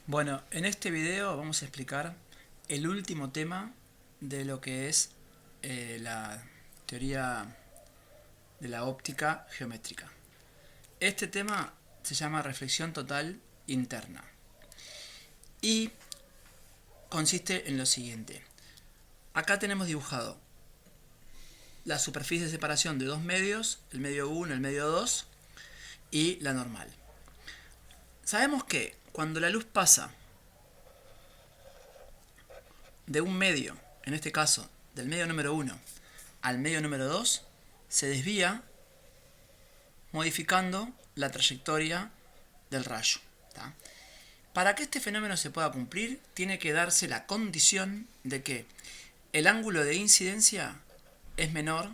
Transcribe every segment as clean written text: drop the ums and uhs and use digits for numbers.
Bueno, en este video vamos a explicar el último tema de lo que es la teoría de la óptica geométrica. Este tema se llama reflexión total interna y consiste en lo siguiente. Acá tenemos dibujado la superficie de separación de dos medios, el medio 1, el medio 2 y la normal. Sabemos que cuando la luz pasa de un medio, en este caso del medio número 1 al medio número 2, se desvía modificando la trayectoria del rayo. ¿Tá? Para que este fenómeno se pueda cumplir, tiene que darse la condición de que el ángulo de incidencia es menor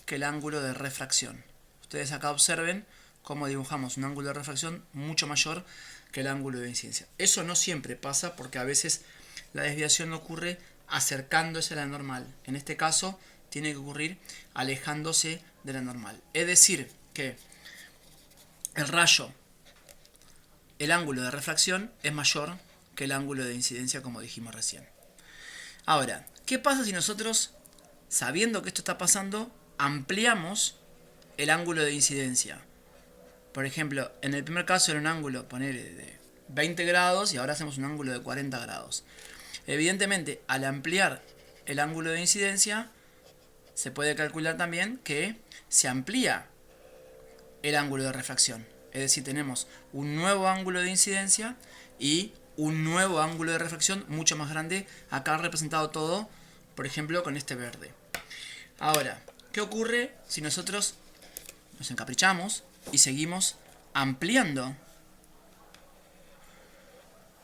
que el ángulo de refracción. Ustedes acá observen cómo dibujamos un ángulo de refracción mucho mayor que el ángulo de incidencia. Eso no siempre pasa porque a veces la desviación ocurre acercándose a la normal. En este caso tiene que ocurrir alejándose de la normal. Es decir, que el rayo, el ángulo de refracción es mayor que el ángulo de incidencia, como dijimos recién. Ahora, ¿qué pasa si nosotros, sabiendo que esto está pasando, ampliamos el ángulo de incidencia? Por ejemplo, en el primer caso era un ángulo, poner de 20 grados y ahora hacemos un ángulo de 40 grados. Evidentemente, al ampliar el ángulo de incidencia, se puede calcular también que se amplía el ángulo de refracción. Es decir, tenemos un nuevo ángulo de incidencia y un nuevo ángulo de refracción mucho más grande, acá representado todo, por ejemplo, con este verde. Ahora, ¿qué ocurre si nosotros nos encaprichamos y seguimos ampliando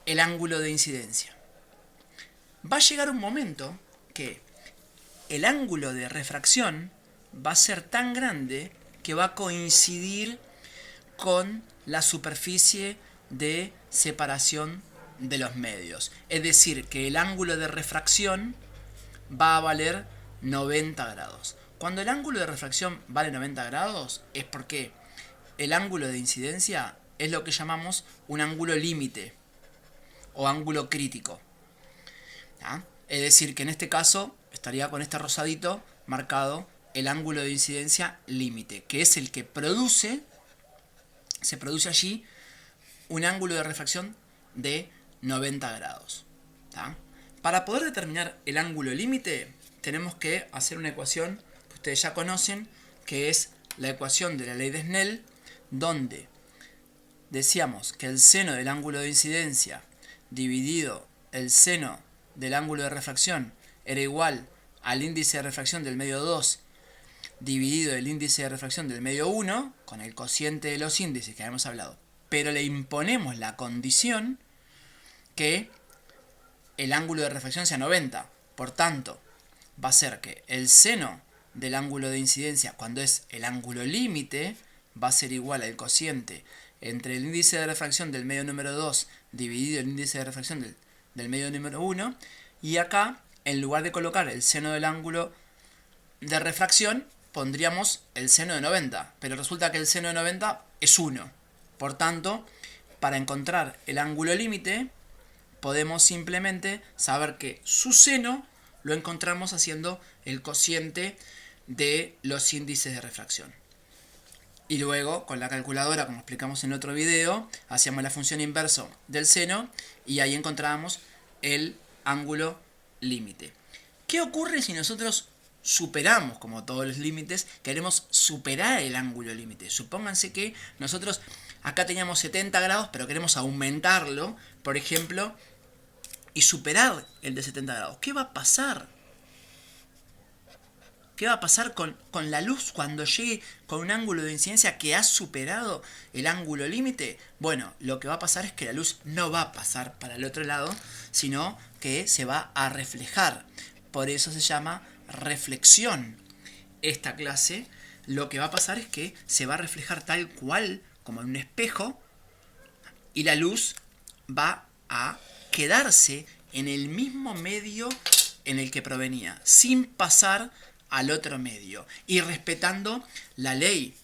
el ángulo de incidencia? Va a llegar un momento que el ángulo de refracción va a ser tan grande que va a coincidir con la superficie de separación de los medios. Es decir, que el ángulo de refracción va a valer 90 grados. Cuando el ángulo de refracción vale 90 grados es porque el ángulo de incidencia es lo que llamamos un ángulo límite o ángulo crítico. ¿Ah? Es decir, que en este caso estaría con este rosadito marcado el ángulo de incidencia límite, que es el que se produce allí un ángulo de refracción de 90 grados. ¿Tá? Para poder determinar el ángulo límite, tenemos que hacer una ecuación que ustedes ya conocen, que es la ecuación de la ley de Snell, donde decíamos que el seno del ángulo de incidencia dividido el seno del ángulo de refracción era igual al índice de refracción del medio 2 dividido el índice de refracción del medio 1 con el cociente de los índices que habíamos hablado. Pero le imponemos la condición que el ángulo de refracción sea 90. Por tanto, va a ser que el seno del ángulo de incidencia, cuando es el ángulo límite, va a ser igual al cociente entre el índice de refracción del medio número 2 dividido el índice de refracción del medio número 1. Y acá, en lugar de colocar el seno del ángulo de refracción, pondríamos el seno de 90. Pero resulta que el seno de 90 es 1. Por tanto, para encontrar el ángulo límite, podemos simplemente saber que su seno lo encontramos haciendo el cociente de los índices de refracción. Y luego, con la calculadora, como explicamos en otro video, hacíamos la función inversa del seno y ahí encontrábamos el ángulo límite. ¿Qué ocurre si nosotros superamos, como todos los límites, queremos superar el ángulo límite? Supónganse que nosotros acá teníamos 70 grados, pero queremos aumentarlo, por ejemplo, y superar el de 70 grados. ¿Qué va a pasar? ¿Qué va a pasar con la luz cuando llegue con un ángulo de incidencia que ha superado el ángulo límite? Bueno, lo que va a pasar es que la luz no va a pasar para el otro lado, sino que se va a reflejar. Por eso se llama reflexión. Esta clase, lo que va a pasar es que se va a reflejar tal cual como en un espejo y la luz va a quedarse en el mismo medio en el que provenía, sin pasar al otro medio y respetando la ley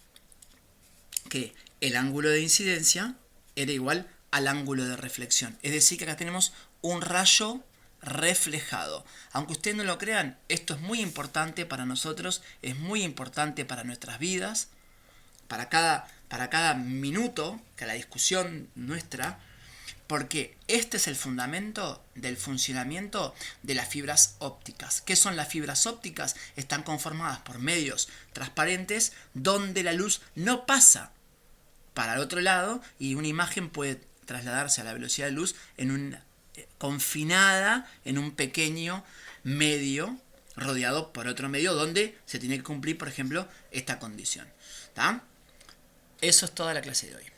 que el ángulo de incidencia era igual al ángulo de reflexión. Es decir, que acá tenemos un rayo reflejado. Aunque ustedes no lo crean, esto es muy importante para nosotros, es muy importante para nuestras vidas, para cada minuto que la discusión nuestra, porque este es el fundamento del funcionamiento de las fibras ópticas. ¿Qué son las fibras ópticas? Están conformadas por medios transparentes donde la luz no pasa para el otro lado y una imagen puede trasladarse a la velocidad de luz confinada en un pequeño medio rodeado por otro medio donde se tiene que cumplir, por ejemplo, esta condición. ¿Tá? Eso es toda la clase de hoy.